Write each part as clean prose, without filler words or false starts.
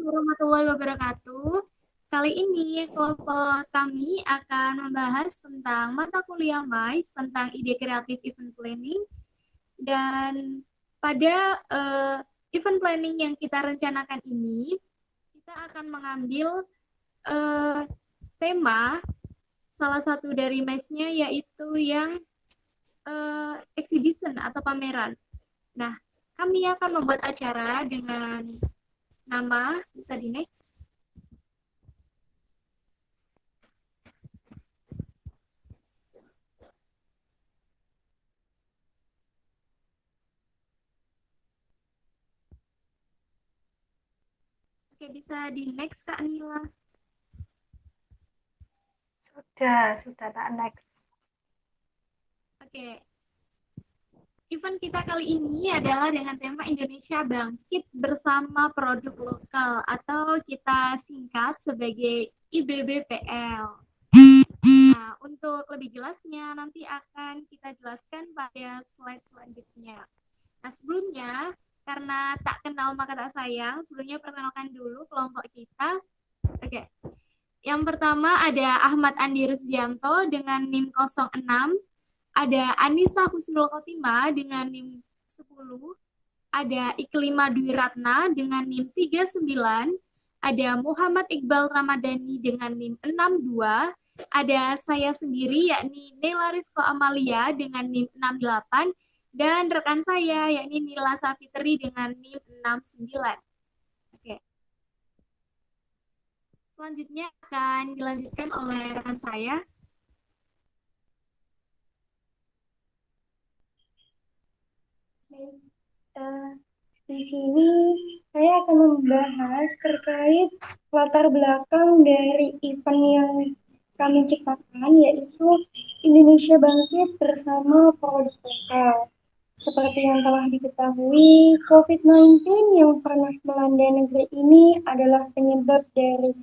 warahmatullahi wabarakatuh. Kali ini kelompok kami akan membahas tentang mata kuliah MAIS tentang ide kreatif event planning dan pada event planning yang kita rencanakan ini kita akan mengambil eh, tema salah satu dari MAIS-nya yaitu yang exhibition atau pameran. Nah, kami akan membuat acara dengan nama bisa di next. Oke, bisa di next Kak Nila. Sudah tak next. Oke, event kita kali ini adalah dengan tema Indonesia Bangkit Bersama Produk Lokal atau kita singkat sebagai IBBPL. Nah, untuk lebih jelasnya nanti akan kita jelaskan pada slide selanjutnya. Nah, sebelumnya karena tak kenal maka tak sayang, sebelumnya perkenalkan dulu kelompok kita. Oke. Yang pertama ada Ahmad Andi Rusdianto dengan NIM 06, ada Anissa Husnul Khotimah dengan NIM 10, ada Iklima Dwi Ratna dengan NIM 39, ada Muhammad Iqbal Ramadhani dengan NIM 62, ada saya sendiri yakni Nela Rizko Amalia dengan NIM 68, dan rekan saya yakni Nila Safitri dengan NIM 69. Oke. Selanjutnya akan dilanjutkan oleh rekan saya. Di sini saya akan membahas terkait latar belakang dari event yang kami ciptakan, yaitu Indonesia Bangkit Bersama Produk Lokal. Seperti yang telah diketahui, COVID-19 yang pernah melanda negeri ini adalah penyebab dari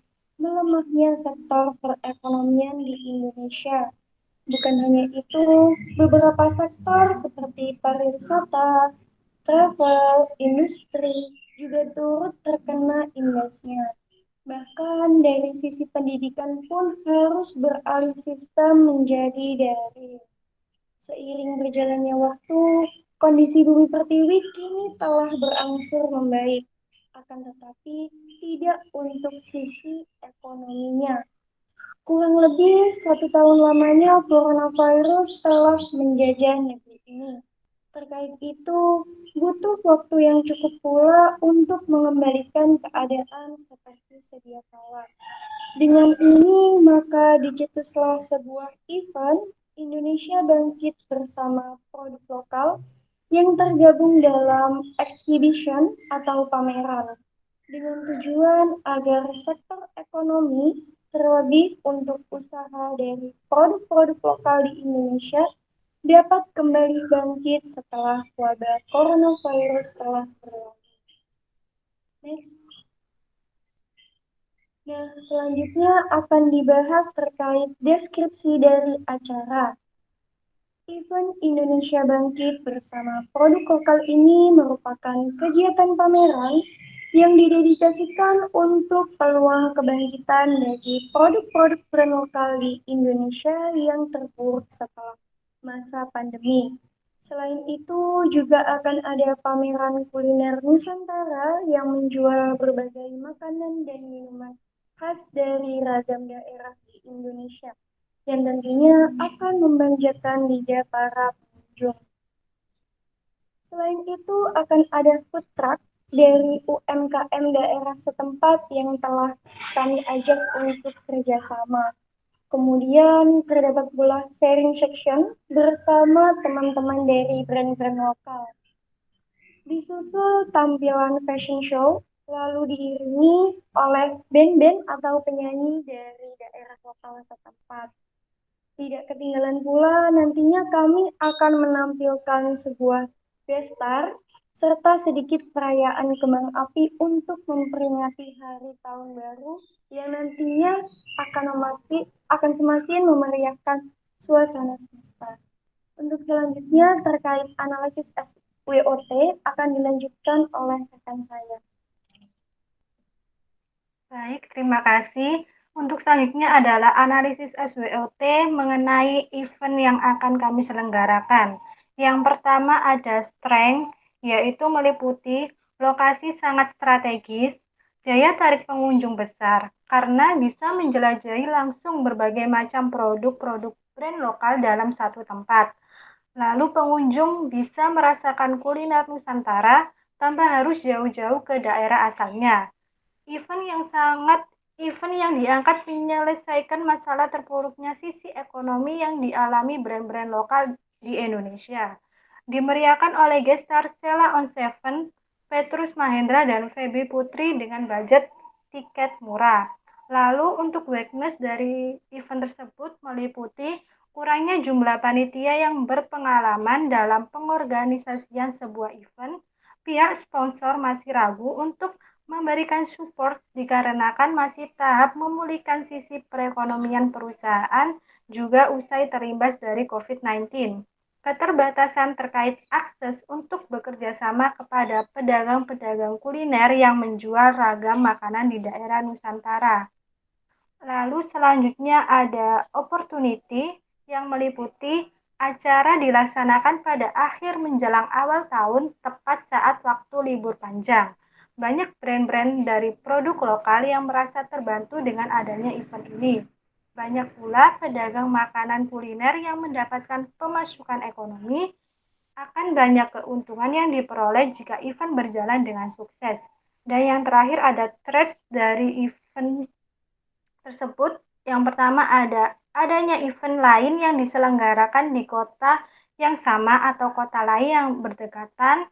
melemahnya sektor perekonomian di Indonesia. Bukan hanya itu, beberapa sektor seperti pariwisata, travel, industri juga turut terkena imbasnya. Bahkan dari sisi pendidikan pun harus beralih sistem menjadi daring. Seiring berjalannya waktu, kondisi bumi pertiwi kini telah berangsur membaik. Akan tetapi tidak untuk sisi ekonominya. Kurang lebih 1 tahun lamanya coronavirus telah menjajah negeri ini. Terkait itu, butuh waktu yang cukup pula untuk mengembalikan keadaan seperti sedia kala. Dengan ini, maka dicetuslah sebuah event Indonesia Bangkit Bersama Produk Lokal yang tergabung dalam exhibition atau pameran dengan tujuan agar sektor ekonomi, terlebih untuk usaha dari produk-produk lokal di Indonesia, dapat kembali bangkit setelah wabah coronavirus telah berlalu. Next. Nah, selanjutnya akan dibahas terkait deskripsi dari acara. Event Indonesia Bangkit Bersama Produk Lokal ini merupakan kegiatan pameran yang didedikasikan untuk peluang kebangkitan bagi produk-produk brand lokal di Indonesia yang terpuruk setelah masa pandemi. Selain itu, juga akan ada pameran kuliner Nusantara yang menjual berbagai makanan dan minuman khas dari ragam daerah di Indonesia yang tentunya akan memanjakan lidah para pengunjung. Selain itu, akan ada food truck dari UMKM daerah setempat yang telah kami ajak untuk kerjasama. Kemudian terdapat pula sharing section bersama teman-teman dari brand-brand lokal. Disusul tampilan fashion show, lalu diiringi oleh band-band atau penyanyi dari daerah lokal setempat. Tidak ketinggalan pula, nantinya kami akan menampilkan sebuah gestar serta sedikit perayaan kembang api untuk memperingati hari tahun baru yang nantinya akan semakin memeriahkan suasana semesta. Untuk selanjutnya terkait analisis SWOT akan dilanjutkan oleh rekan saya. Baik, terima kasih. Untuk selanjutnya adalah analisis SWOT mengenai event yang akan kami selenggarakan. Yang pertama ada strength, yaitu meliputi lokasi sangat strategis, daya tarik pengunjung besar, karena bisa menjelajahi langsung berbagai macam produk-produk brand lokal dalam satu tempat. Lalu pengunjung bisa merasakan kuliner Nusantara tanpa harus jauh-jauh ke daerah asalnya. Event yang sangat Event yang diangkat menyelesaikan masalah terpuruknya sisi ekonomi yang dialami brand-brand lokal di Indonesia. Dimeriahkan oleh guest star Sheila on Seven, Petrus Mahendra, dan Feby Putri dengan budget tiket murah. Lalu untuk weakness dari event tersebut meliputi kurangnya jumlah panitia yang berpengalaman dalam pengorganisasian sebuah event. Pihak sponsor masih ragu untuk memberikan support dikarenakan masih tahap memulihkan sisi perekonomian perusahaan juga usai terimbas dari COVID-19. Keterbatasan terkait akses untuk bekerja sama kepada pedagang-pedagang kuliner yang menjual ragam makanan di daerah Nusantara. Lalu selanjutnya ada opportunity yang meliputi acara dilaksanakan pada akhir menjelang awal tahun tepat saat waktu libur panjang. Banyak brand-brand dari produk lokal yang merasa terbantu dengan adanya event ini. Banyak pula pedagang makanan kuliner yang mendapatkan pemasukan ekonomi. Akan banyak keuntungan yang diperoleh jika event berjalan dengan sukses. Dan yang terakhir ada threat dari event tersebut. Yang pertama adanya event lain yang diselenggarakan di kota yang sama atau kota lain yang berdekatan,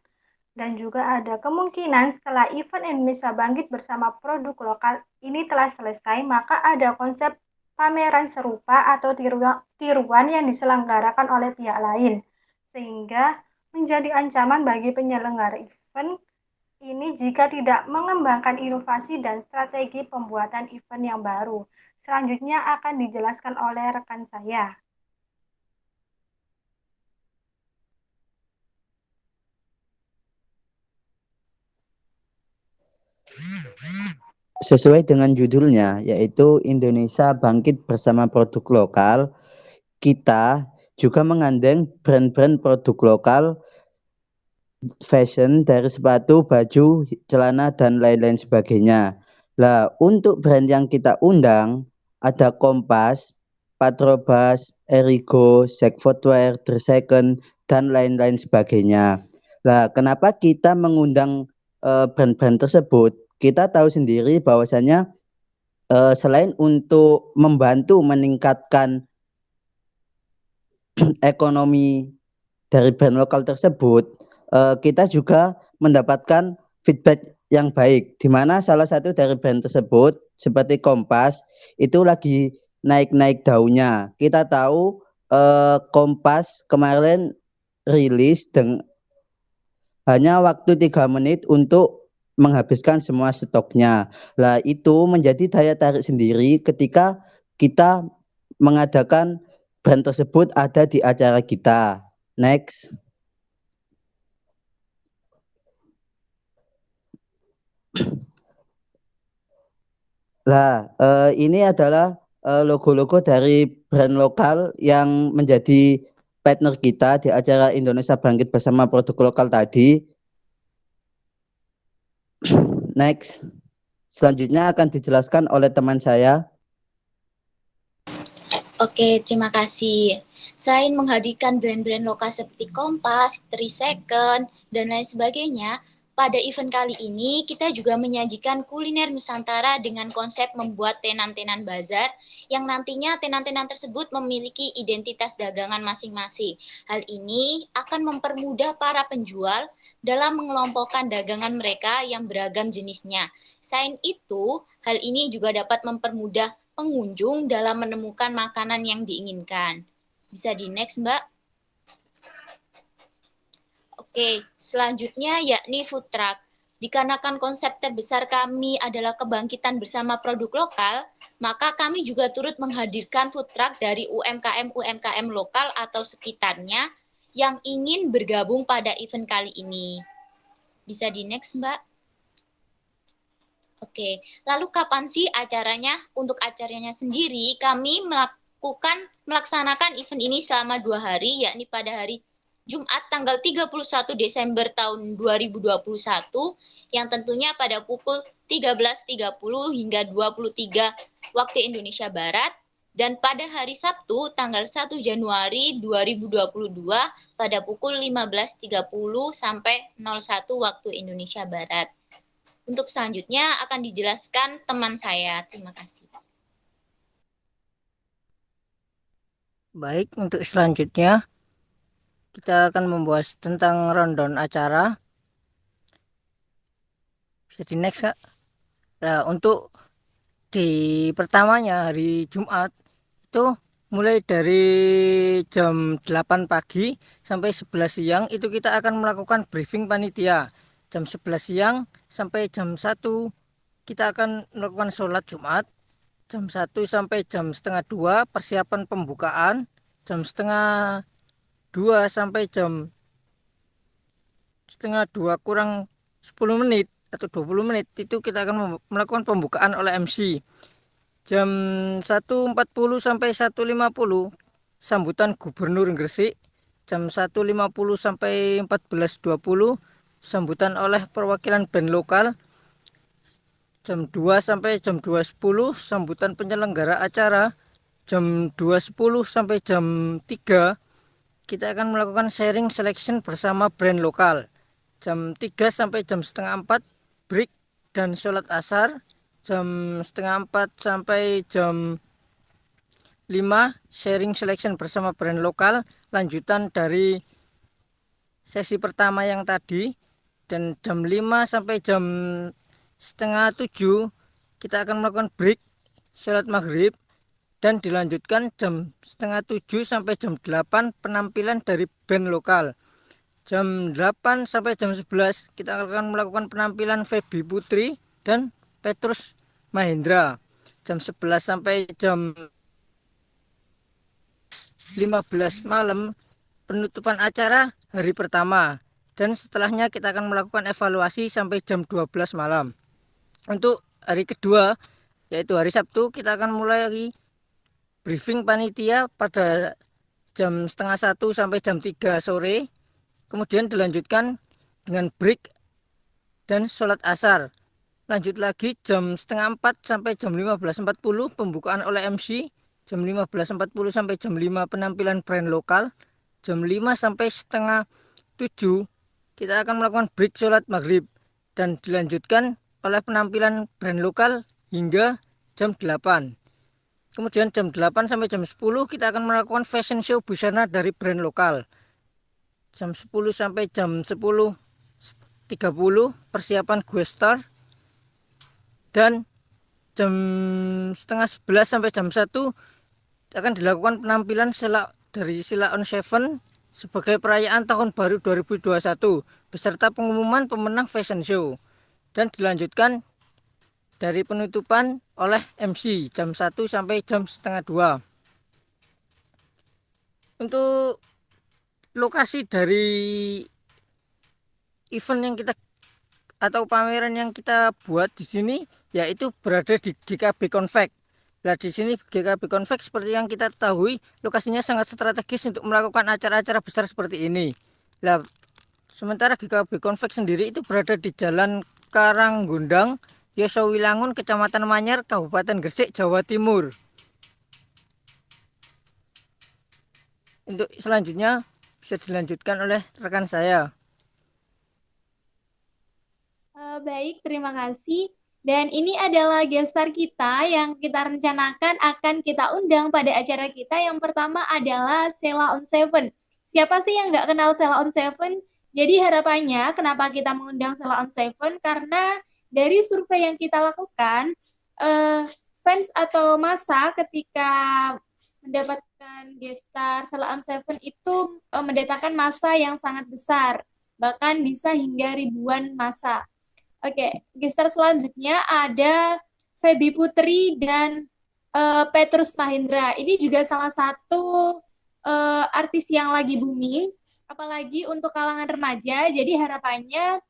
dan juga ada kemungkinan setelah event Indonesia Bangkit bersama produk lokal ini telah selesai, maka ada konsep pameran serupa atau tiruan yang diselenggarakan oleh pihak lain, sehingga menjadi ancaman bagi penyelenggara event ini jika tidak mengembangkan inovasi dan strategi pembuatan event yang baru. Selanjutnya akan dijelaskan oleh rekan saya. Sesuai dengan judulnya, yaitu Indonesia Bangkit Bersama Produk Lokal, kita juga mengandeng brand-brand produk lokal, fashion, dari sepatu, baju, celana, dan lain-lain sebagainya. Lah, untuk brand yang kita undang, ada Kompas, Patrobas, Erigo, Sek Footwear, The Second, dan lain-lain sebagainya. Lah, kenapa kita mengundang brand-brand tersebut? Kita tahu sendiri bahwasanya selain untuk membantu meningkatkan ekonomi dari brand lokal tersebut, kita juga mendapatkan feedback yang baik, di mana salah satu dari brand tersebut seperti Kompas itu lagi naik-naik daunnya. Kita tahu Kompas kemarin rilis dengan hanya waktu 3 menit untuk menghabiskan semua stoknya. Lah itu menjadi daya tarik sendiri ketika kita mengadakan brand tersebut ada di acara kita. Next. Lah ini adalah logo-logo dari brand lokal yang menjadi partner kita di acara Indonesia Bangkit Bersama Produk Lokal tadi. Next. Selanjutnya akan dijelaskan oleh teman saya. Oke, terima kasih. Selain menghadirkan brand-brand lokal seperti Kompas, 3 Second, dan lain sebagainya, pada event kali ini kita juga menyajikan kuliner Nusantara dengan konsep membuat tenan-tenan bazar yang nantinya tenan-tenan tersebut memiliki identitas dagangan masing-masing. Hal ini akan mempermudah para penjual dalam mengelompokkan dagangan mereka yang beragam jenisnya. Selain itu, hal ini juga dapat mempermudah pengunjung dalam menemukan makanan yang diinginkan. Bisa di next, Mbak. Oke, selanjutnya yakni food truck. Dikarenakan konsep terbesar kami adalah kebangkitan bersama produk lokal, maka kami juga turut menghadirkan food truck dari UMKM-UMKM lokal atau sekitarnya yang ingin bergabung pada event kali ini. Bisa di next, Mbak. Oke, lalu kapan sih acaranya? Untuk acaranya sendiri, kami melaksanakan event ini selama 2 hari, yakni pada hari Jumat tanggal 31 Desember tahun 2021, yang tentunya pada pukul 13.30 hingga 23 waktu Indonesia Barat, dan pada hari Sabtu tanggal 1 Januari 2022 pada pukul 15.30 sampai 01 waktu Indonesia Barat. Untuk selanjutnya akan dijelaskan teman saya. Terima kasih. Baik, untuk selanjutnya kita akan membahas tentang rundown acara. Jadi next, Kak. Nah, untuk di pertamanya hari Jumat itu mulai dari jam 8 pagi sampai 11 siang itu kita akan melakukan briefing panitia. Jam 11 siang sampai jam 1 kita akan melakukan sholat Jumat. Jam 1 sampai jam setengah 2 persiapan pembukaan. Jam setengah 2 sampai jam setengah 2 kurang 10 menit atau 20 menit itu kita akan melakukan pembukaan oleh MC. Jam 1.40 sampai 1.50 sambutan Gubernur Gresik. Jam 1.50 sampai 14.20 sambutan oleh perwakilan band lokal. Jam 2 sampai jam 2.10 sambutan penyelenggara acara. Jam 2.10 sampai jam 3 kita akan melakukan sharing selection bersama brand lokal. Jam 3 sampai jam setengah 4 break dan sholat asar. Jam setengah 4 sampai jam 5 sharing selection bersama brand lokal, lanjutan dari sesi pertama yang tadi. Dan jam 5 sampai jam setengah 7 kita akan melakukan break sholat maghrib, dan dilanjutkan jam setengah 7 sampai jam 8 penampilan dari band lokal. Jam 8 sampai jam 11 kita akan melakukan penampilan Feby Putri dan Petrus Mahendra. Jam 11 sampai jam 15 malam penutupan acara hari pertama, dan setelahnya kita akan melakukan evaluasi sampai jam 12 malam. Untuk hari kedua yaitu hari Sabtu kita akan mulai briefing panitia pada jam setengah 1 sampai jam 3 sore. Kemudian dilanjutkan dengan break dan sholat asar. Lanjut lagi jam setengah 4 sampai jam 15.40 pembukaan oleh MC. Jam 15.40 sampai jam 5 penampilan brand lokal. Jam 5 sampai setengah 7 kita akan melakukan break sholat maghrib, dan dilanjutkan oleh penampilan brand lokal hingga jam 8. Kemudian jam 8 sampai jam 10 kita akan melakukan fashion show busana dari brand lokal. Jam 10 sampai jam 10.30 persiapan gue star, dan jam setengah 11 sampai jam 1 akan dilakukan penampilan dari Sheila on 7 sebagai perayaan tahun baru 2021 beserta pengumuman pemenang fashion show, dan dilanjutkan dari penutupan oleh MC jam 1 sampai jam setengah 2. Untuk lokasi dari event yang kita atau pameran yang kita buat di sini yaitu berada di GKB Convex. Nah, di sini GKB Convex seperti yang kita ketahui lokasinya sangat strategis untuk melakukan acara-acara besar seperti ini. Nah, sementara GKB Convex sendiri itu berada di Jalan Karanggundang, Yosowilangun, Kecamatan Manyar, Kabupaten Gresik, Jawa Timur. Untuk selanjutnya bisa dilanjutkan oleh rekan saya. Baik, terima kasih. Dan ini adalah guest star kita yang kita rencanakan akan kita undang pada acara kita. Yang pertama adalah Sheila on 7. Siapa sih yang nggak kenal Sheila on 7? Jadi harapannya kenapa kita mengundang Sheila on 7? Karena dari survei yang kita lakukan, fans atau massa ketika mendapatkan guest star Sheila on 7 itu mendatangkan massa yang sangat besar, bahkan bisa hingga ribuan massa. Oke, guest star selanjutnya ada Feby Putri dan Petrus Mahendra. Ini juga salah satu artis yang lagi booming, apalagi untuk kalangan remaja. Jadi harapannya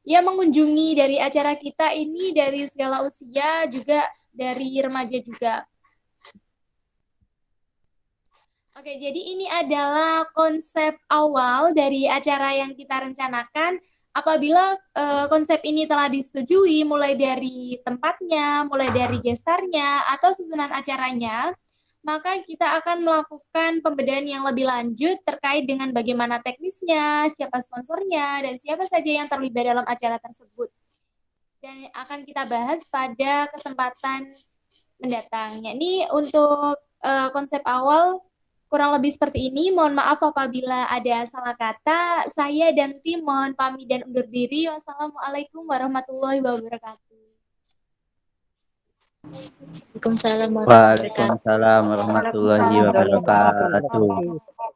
ya mengunjungi dari acara kita ini dari segala usia, juga dari remaja juga. Oke, jadi ini adalah konsep awal dari acara yang kita rencanakan. Apabila konsep ini telah disetujui, mulai dari tempatnya, mulai dari gestarnya, atau susunan acaranya, maka kita akan melakukan pembedahan yang lebih lanjut terkait dengan bagaimana teknisnya, siapa sponsornya, dan siapa saja yang terlibat dalam acara tersebut. Dan akan kita bahas pada kesempatan mendatang. Ini untuk konsep awal kurang lebih seperti ini. Mohon maaf apabila ada salah kata. Saya dan tim mohon pamit dan undur diri. Wassalamualaikum warahmatullahi wabarakatuh. Waalaikumsalam warahmatullahi wabarakatuh. Waalaikumsalam warahmatullahi wabarakatuh.